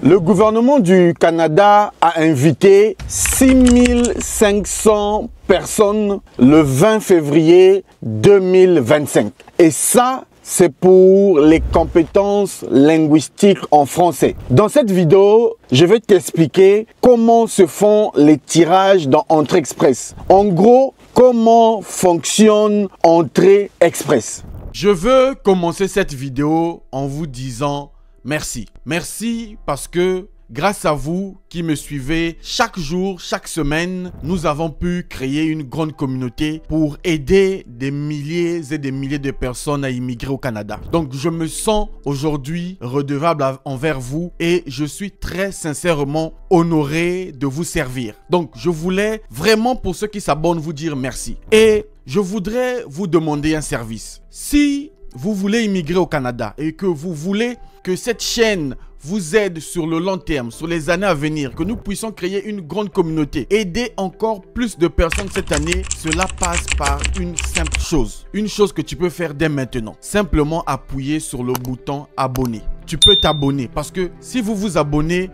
Le gouvernement du Canada a invité 6500 personnes le 20 février 2025. Et ça, c'est pour les compétences linguistiques en français. Dans cette vidéo, je vais t'expliquer comment se font les tirages dans Entrée Express. En gros, comment fonctionne Entrée Express. Je veux commencer cette vidéo en vous disant merci. Merci parce que grâce à vous qui me suivez chaque jour, chaque semaine, nous avons pu créer une grande communauté pour aider des milliers et des milliers de personnes à immigrer au Canada. Donc, je me sens aujourd'hui redevable envers vous et je suis très sincèrement honoré de vous servir. Donc, je voulais vraiment pour ceux qui s'abonnent vous dire merci. Et je voudrais vous demander un service. Si vous voulez immigrer au Canada et que vous voulez que cette chaîne vous aide sur le long terme, sur les années à venir, que nous puissions créer une grande communauté, aider encore plus de personnes cette année, cela passe par une simple chose. Une chose que tu peux faire dès maintenant. Simplement appuyer sur le bouton abonner. Tu peux t'abonner parce que si vous vous abonnez,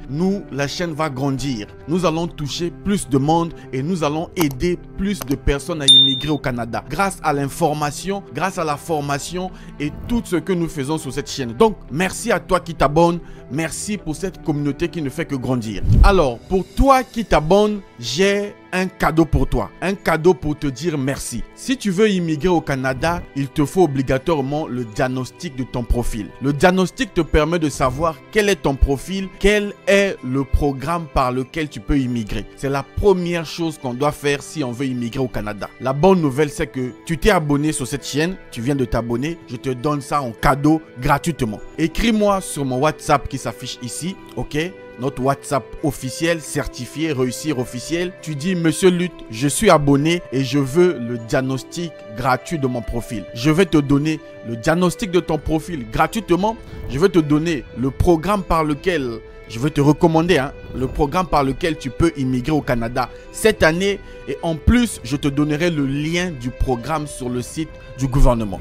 la chaîne va grandir. Nous allons toucher plus de monde et nous allons aider plus de personnes à immigrer au Canada grâce à l'information, grâce à la formation et tout ce que nous faisons sur cette chaîne. Donc, merci à toi qui t'abonnes. Merci pour cette communauté qui ne fait que grandir. Alors, pour toi qui t'abonnes, j'ai un cadeau pour toi. Un cadeau pour te dire merci. Si tu veux immigrer au Canada, il te faut obligatoirement le diagnostic de ton profil. Le diagnostic te permet de savoir quel est ton profil, quel est le programme par lequel tu peux immigrer. C'est la première chose qu'on doit faire si on veut immigrer au Canada. La bonne nouvelle, c'est que tu t'es abonné sur cette chaîne, tu viens de t'abonner, je te donne ça en cadeau gratuitement. Écris-moi sur mon WhatsApp qui s'affiche ici, ok? Notre WhatsApp officiel, certifié, réussir officiel. Tu dis, Monsieur Lutte, je suis abonné et je veux le diagnostic gratuit de mon profil. Je vais te donner le diagnostic de ton profil gratuitement. Je vais te donner le programme par lequel, je vais te recommander, le programme par lequel tu peux immigrer au Canada cette année. Et en plus, je te donnerai le lien du programme sur le site du gouvernement.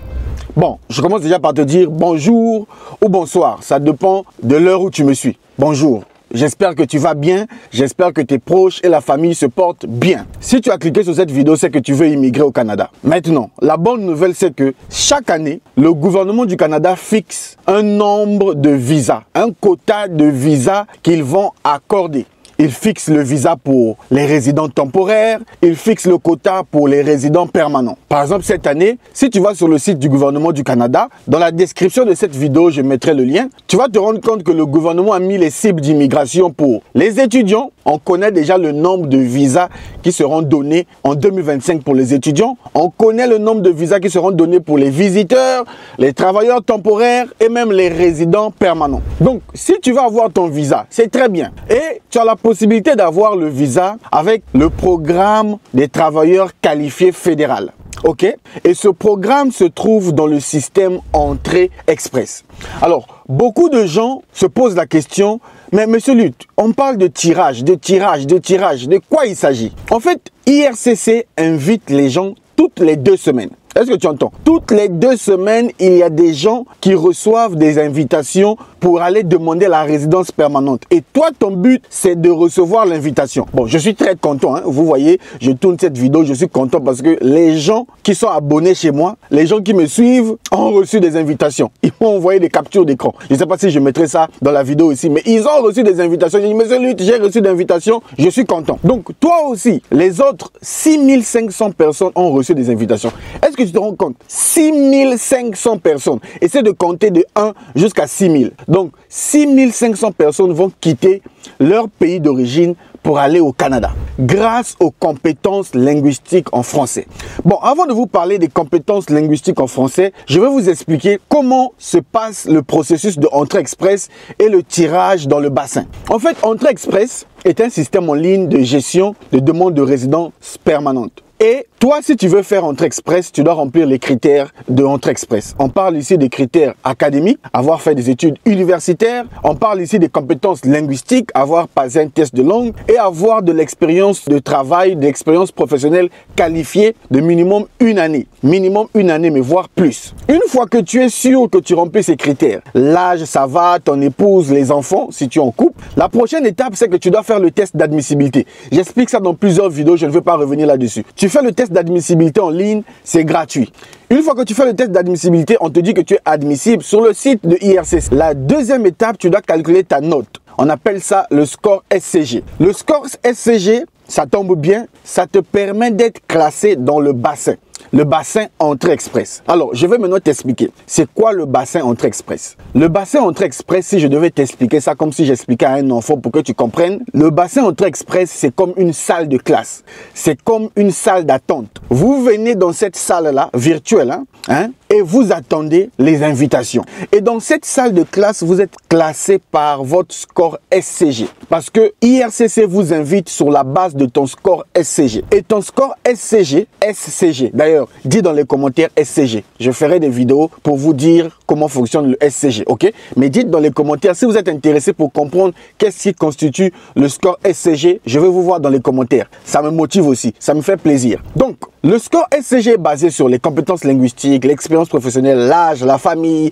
Bon, je commence déjà par te dire bonjour ou bonsoir. Ça dépend de l'heure où tu me suis. Bonjour. J'espère que tu vas bien, j'espère que tes proches et la famille se portent bien. Si tu as cliqué sur cette vidéo, c'est que tu veux immigrer au Canada. Maintenant, la bonne nouvelle, c'est que chaque année, le gouvernement du Canada fixe un nombre de visas, un quota de visas qu'ils vont accorder. Il fixe le visa pour les résidents temporaires, il fixe le quota pour les résidents permanents. Par exemple, cette année, si tu vas sur le site du gouvernement du Canada, dans la description de cette vidéo, je mettrai le lien, tu vas te rendre compte que le gouvernement a mis les cibles d'immigration pour les étudiants. On connaît déjà le nombre de visas qui seront donnés en 2025 pour les étudiants. On connaît le nombre de visas qui seront donnés pour les visiteurs, les travailleurs temporaires et même les résidents permanents. Donc, si tu vas avoir ton visa, c'est très bien. Et tu as la possibilité d'avoir le visa avec le programme des travailleurs qualifiés fédéral. Ok? Et ce programme se trouve dans le système Entrée Express. Alors, beaucoup de gens se posent la question, mais Monsieur Lutte, on parle de tirage, de quoi il s'agit? En fait, IRCC invite les gens toutes les 2 semaines. Est-ce que tu entends? Toutes les 2 semaines, il y a des gens qui reçoivent des invitations pour aller demander la résidence permanente. Et toi, ton but, c'est de recevoir l'invitation. Bon, je suis très content. Vous voyez, je tourne cette vidéo, je suis content parce que les gens qui sont abonnés chez moi, les gens qui me suivent, ont reçu des invitations. Ils m'ont envoyé des captures d'écran. Je ne sais pas si je mettrai ça dans la vidéo aussi, mais ils ont reçu des invitations. J'ai dit, Monsieur Lutte, j'ai reçu d'invitations, je suis content. Donc, toi aussi, les autres 6500 personnes ont reçu des invitations. Est-ce que tu te rends compte? 6500 personnes. Essaie de compter de 1 jusqu'à 6000. Donc, 6500 personnes vont quitter leur pays d'origine pour aller au Canada grâce aux compétences linguistiques en français. Bon, avant de vous parler des compétences linguistiques en français, je vais vous expliquer comment se passe le processus de Entrée Express et le tirage dans le bassin. En fait, Entrée Express est un système en ligne de gestion de demande de résidence permanente. Et toi, si tu veux faire Entrée Express, tu dois remplir les critères de Entrée Express. On parle ici des critères académiques, avoir fait des études universitaires. On parle ici des compétences linguistiques, avoir passé un test de langue et avoir de l'expérience de travail, de l'expérience professionnelle qualifiée de minimum 1 année. Minimum 1 année, mais voire plus. Une fois que tu es sûr que tu remplis ces critères, l'âge, ça va, ton épouse, les enfants, si tu es en couple, la prochaine étape, c'est que tu dois faire le test d'admissibilité. J'explique ça dans plusieurs vidéos, je ne veux pas revenir là-dessus. Tu fais le test d'admissibilité en ligne, c'est gratuit. Une fois que tu fais le test d'admissibilité, on te dit que tu es admissible sur le site de IRCC. La deuxième étape, tu dois calculer ta note. On appelle ça le score SCG. Le score SCG, ça tombe bien, ça te permet d'être classé dans le bassin. Le bassin Entrée Express. Alors, je vais maintenant t'expliquer. C'est quoi le bassin Entrée Express? Le bassin Entrée Express, si je devais t'expliquer ça comme si j'expliquais à un enfant pour que tu comprennes, le bassin Entrée Express, c'est comme une salle de classe. C'est comme une salle d'attente. Vous venez dans cette salle-là, virtuelle, et vous attendez les invitations. Et dans cette salle de classe, vous êtes classé par votre score SCG. Parce que IRCC vous invite sur la base de ton score SCG. Et ton score SCG, d'ailleurs, dis dans les commentaires SCG. Je ferai des vidéos pour vous dire comment fonctionne le SCG, ok? Mais dites dans les commentaires si vous êtes intéressé pour comprendre qu'est-ce qui constitue le score SCG. Je vais vous voir dans les commentaires. Ça me motive aussi, ça me fait plaisir. Donc, le score SCG est basé sur les compétences linguistiques, l'expérience professionnelle, l'âge, la famille,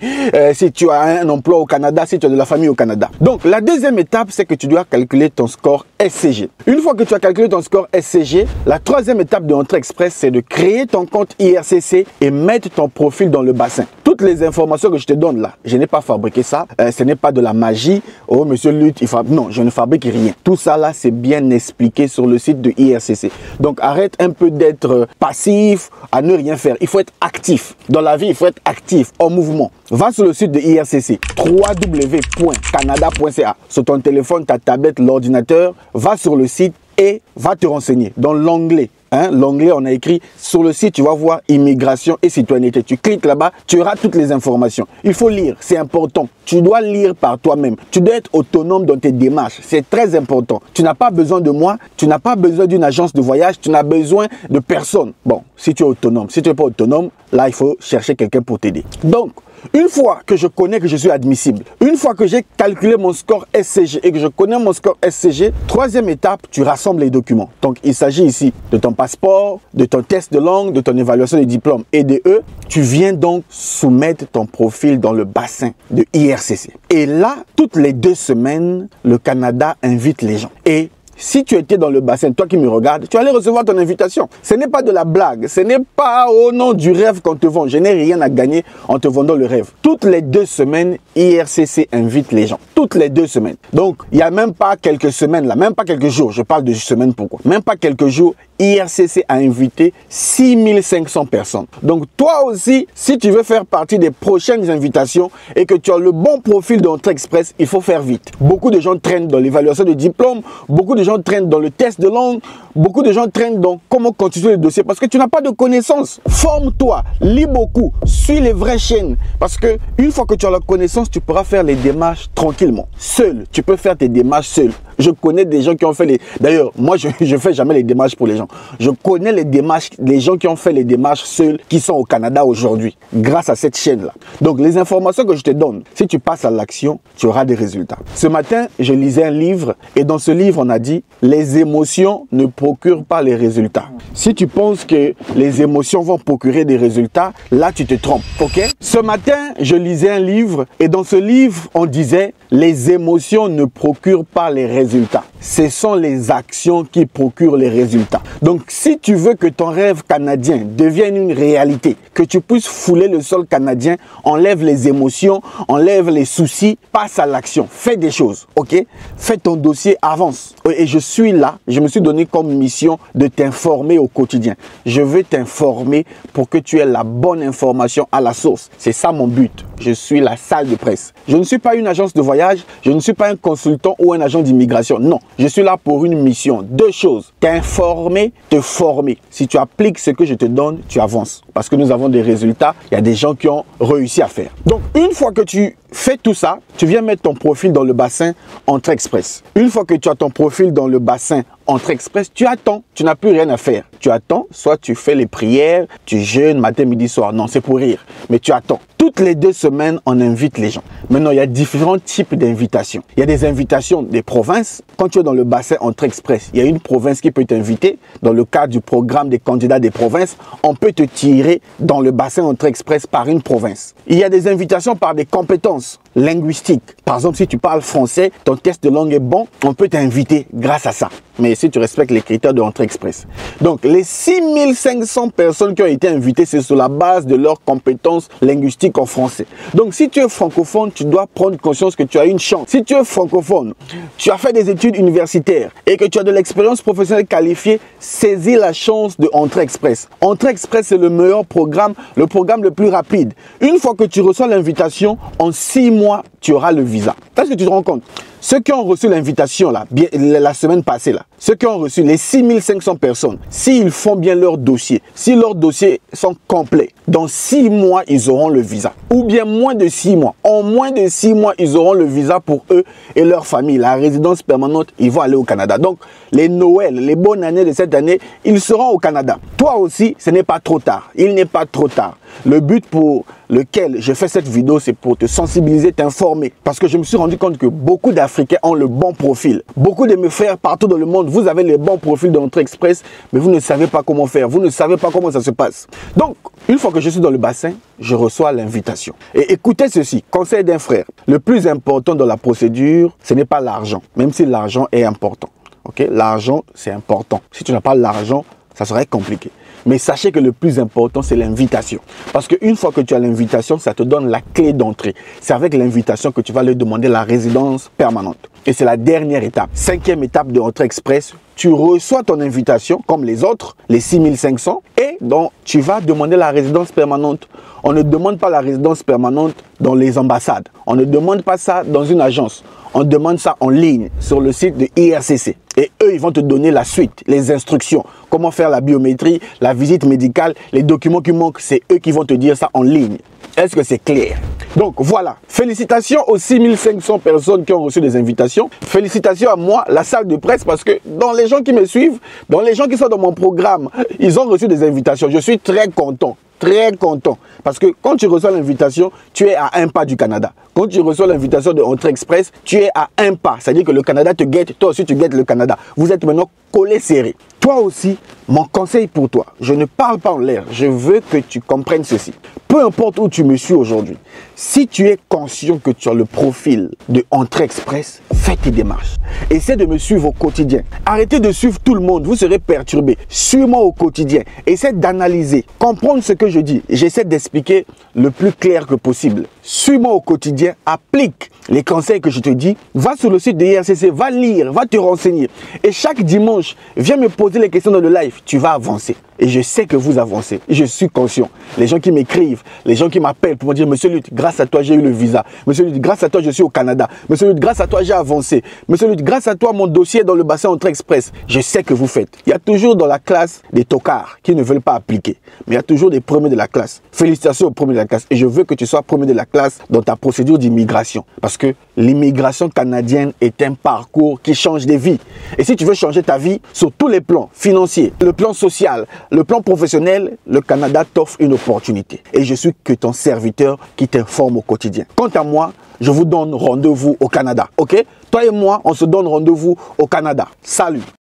si tu as un emploi au Canada, si tu as de la famille au Canada. Donc, la deuxième étape, c'est que tu dois calculer ton score SCG. Une fois que tu as calculé ton score SCG, la troisième étape de Entrée Express, c'est de créer ton compte IRCC et mettre ton profil dans le bassin. Toutes les informations que je te donne là, je n'ai pas fabriqué ça. Ce n'est pas de la magie. Oh, monsieur Lutte, non, je ne fabrique rien. Tout ça là, c'est bien expliqué sur le site de IRCC. Donc, arrête un peu d'être passif, à ne rien faire. Il faut être actif. Dans la vie, il faut être actif, en mouvement. Va sur le site de IRCC, www.canada.ca. Sur ton téléphone, ta tablette, l'ordinateur, va sur le site et va te renseigner. Dans l'onglet, l'onglet, on a écrit sur le site, tu vas voir immigration et citoyenneté. Tu cliques là-bas, tu auras toutes les informations. Il faut lire, c'est important. Tu dois lire par toi-même. Tu dois être autonome dans tes démarches. C'est très important. Tu n'as pas besoin de moi, tu n'as pas besoin d'une agence de voyage, tu n'as besoin de personne. Bon, si tu es autonome, si tu n'es pas autonome, là, il faut chercher quelqu'un pour t'aider. Donc, une fois que je connais que je suis admissible, une fois que j'ai calculé mon score SCG et que je connais mon score SCG, troisième étape, tu rassembles les documents. Donc, il s'agit ici de ton passeport, de ton test de langue, de ton évaluation de diplôme et de eux. Tu viens donc soumettre ton profil dans le bassin de IRCC. Et là, toutes les 2 semaines, le Canada invite les gens. Et si tu étais dans le bassin, toi qui me regardes, tu allais recevoir ton invitation. Ce n'est pas de la blague. Ce n'est pas au nom du rêve qu'on te vend. Je n'ai rien à gagner en te vendant le rêve. Toutes les 2 semaines, IRCC invite les gens. Toutes les 2 semaines. Donc, il n'y a même pas quelques semaines là, même pas quelques jours. Je parle de semaines, pourquoi? Même pas quelques jours. IRCC a invité 6500 personnes. Donc, toi aussi, si tu veux faire partie des prochaines invitations et que tu as le bon profil d'Entrée Express, il faut faire vite. Beaucoup de gens traînent dans l'évaluation de diplôme, beaucoup de gens traînent dans le test de langue, beaucoup de gens traînent dans comment constituer le dossier parce que tu n'as pas de connaissances. Forme-toi, lis beaucoup, suis les vraies chaînes parce que une fois que tu as la connaissance, tu pourras faire les démarches tranquillement. Seul, tu peux faire tes démarches seul. Je connais des gens qui ont fait les... D'ailleurs, moi, je ne fais jamais les démarches pour les gens. Je connais les démarches, les gens qui ont fait les démarches seuls, qui sont au Canada aujourd'hui, grâce à cette chaîne-là. Donc, les informations que je te donne, si tu passes à l'action, tu auras des résultats. Ce matin, je lisais un livre et dans ce livre, on a dit « Les émotions ne procurent pas les résultats ». Si tu penses que les émotions vont procurer des résultats, là, tu te trompes, ok? Ce matin, je lisais un livre et dans ce livre, on disait « Les émotions ne procurent pas les résultats ». Ce sont les actions qui procurent les résultats. Donc, si tu veux que ton rêve canadien devienne une réalité, que tu puisses fouler le sol canadien, enlève les émotions, enlève les soucis, passe à l'action, fais des choses, ok? Fais ton dossier, avance. Et je suis là, je me suis donné comme mission de t'informer au quotidien. Je veux t'informer pour que tu aies la bonne information à la source. C'est ça mon but. Je suis la salle de presse. Je ne suis pas une agence de voyage, je ne suis pas un consultant ou un agent d'immigration. Non, je suis là pour une mission. 2 choses. T'informer, te former. Si tu appliques ce que je te donne, tu avances. Parce que nous avons des résultats. Il y a des gens qui ont réussi à faire. Donc, une fois que tu fais tout ça, tu viens mettre ton profil dans le bassin Entrée Express. Une fois que tu as ton profil dans le bassin Entrée Express, tu attends. Tu n'as plus rien à faire. Tu attends, soit tu fais les prières, tu jeûnes matin, midi, soir. Non, c'est pour rire. Mais tu attends. Toutes les 2 semaines, on invite les gens. Maintenant, il y a différents types d'invitations. Il y a des invitations des provinces. Quand tu es dans le bassin Entrée Express, il y a une province qui peut t'inviter. Dans le cadre du programme des candidats des provinces, on peut te tirer dans le bassin Entrée Express par une province. Il y a des invitations par des compétences linguistiques. Par exemple, si tu parles français, ton test de langue est bon, on peut t'inviter grâce à ça. Mais si tu respectes les critères de Entrée Express. Donc, les 6500 personnes qui ont été invitées, c'est sur la base de leurs compétences linguistiques en français. Donc, si tu es francophone, tu dois prendre conscience que tu as une chance. Si tu es francophone, tu as fait des études universitaires et que tu as de l'expérience professionnelle qualifiée, saisis la chance de Entrée Express. Entrée Express, c'est le meilleur programme, le programme le plus rapide. Une fois que tu reçois l'invitation, en 6 mois, tu auras le visa. Est-ce que tu te rends compte? Ceux qui ont reçu l'invitation là, la semaine passée là, ceux qui ont reçu les 6500 personnes, s'ils font bien leur dossier, si leurs dossiers sont complets, dans 6 mois, ils auront le visa. Ou bien moins de 6 mois. En moins de 6 mois, ils auront le visa pour eux et leur famille. La résidence permanente, ils vont aller au Canada. Donc, les Noëls, les bonnes années de cette année, ils seront au Canada. Toi aussi, ce n'est pas trop tard. Il n'est pas trop tard. Le but pour lequel je fais cette vidéo, c'est pour te sensibiliser, t'informer. Parce que je me suis rendu compte que beaucoup d'Africains ont le bon profil. Beaucoup de mes frères partout dans le monde, vous avez les bons profils d'Entrée Express, mais vous ne savez pas comment faire. Vous ne savez pas comment ça se passe. Donc, une fois que je suis dans le bassin, je reçois l'invitation. Et écoutez ceci, conseil d'un frère. Le plus important dans la procédure, ce n'est pas l'argent, même si l'argent est important. Okay? L'argent, c'est important. Si tu n'as pas l'argent, ça serait compliqué. Mais sachez que le plus important, c'est l'invitation. Parce qu'une fois que tu as l'invitation, ça te donne la clé d'entrée. C'est avec l'invitation que tu vas leur demander la résidence permanente. Et c'est la dernière étape. 5e étape de Entrée Express. Tu reçois ton invitation, comme les autres, les 6500, et donc tu vas demander la résidence permanente. On ne demande pas la résidence permanente dans les ambassades. On ne demande pas ça dans une agence. On demande ça en ligne, sur le site de IRCC. Et eux, ils vont te donner la suite, les instructions. Comment faire la biométrie, la visite médicale, les documents qui manquent, c'est eux qui vont te dire ça en ligne. Est-ce que c'est clair? Donc voilà, félicitations aux 6500 personnes qui ont reçu des invitations. Félicitations à moi, la salle de presse, parce que dans les gens qui me suivent, dans les gens qui sont dans mon programme, ils ont reçu des invitations. Je suis très content. Très content. Parce que quand tu reçois l'invitation, tu es à un pas du Canada. Quand tu reçois l'invitation de Entrée Express, tu es à un pas. C'est-à-dire que le Canada te guette, toi aussi tu guettes le Canada. Vous êtes maintenant collés serrés. Toi aussi, mon conseil pour toi, je ne parle pas en l'air, je veux que tu comprennes ceci. Peu importe où tu me suis aujourd'hui, si tu es conscient que tu as le profil de Entrée Express, fais tes démarches. Essaie de me suivre au quotidien. Arrêtez de suivre tout le monde, vous serez perturbé. Suis-moi au quotidien. Essaie d'analyser, comprendre ce que je dis. J'essaie d'expliquer le plus clair que possible. Suis-moi au quotidien, applique les conseils que je te dis. Va sur le site de IRCC, va lire, va te renseigner. Et chaque dimanche, viens me poser les questions dans le live. Tu vas avancer. Et je sais que vous avancez. Je suis conscient. Les gens qui m'écrivent, les gens qui m'appellent pour me dire « Monsieur Lutte, grâce à toi, j'ai eu le visa. Monsieur Lutte, grâce à toi, je suis au Canada. Monsieur Lutte, grâce à toi, j'ai avancé. Monsieur Lutte, grâce à toi, mon dossier est dans le bassin Entrée Express. » Je sais que vous faites. Il y a toujours dans la classe des tocards qui ne veulent pas appliquer. Mais il y a toujours des premiers de la classe. Félicitations aux premiers de la classe. Et je veux que tu sois premier de la classe dans ta procédure d'immigration. Parce que l'immigration canadienne est un parcours qui change des vies. Et si tu veux changer ta vie sur tous les plans, financiers, le plan social, le plan professionnel, le Canada t'offre une opportunité. Et je suis que ton serviteur qui t'informe au quotidien. Quant à moi, je vous donne rendez-vous au Canada. Ok? Toi et moi, on se donne rendez-vous au Canada. Salut!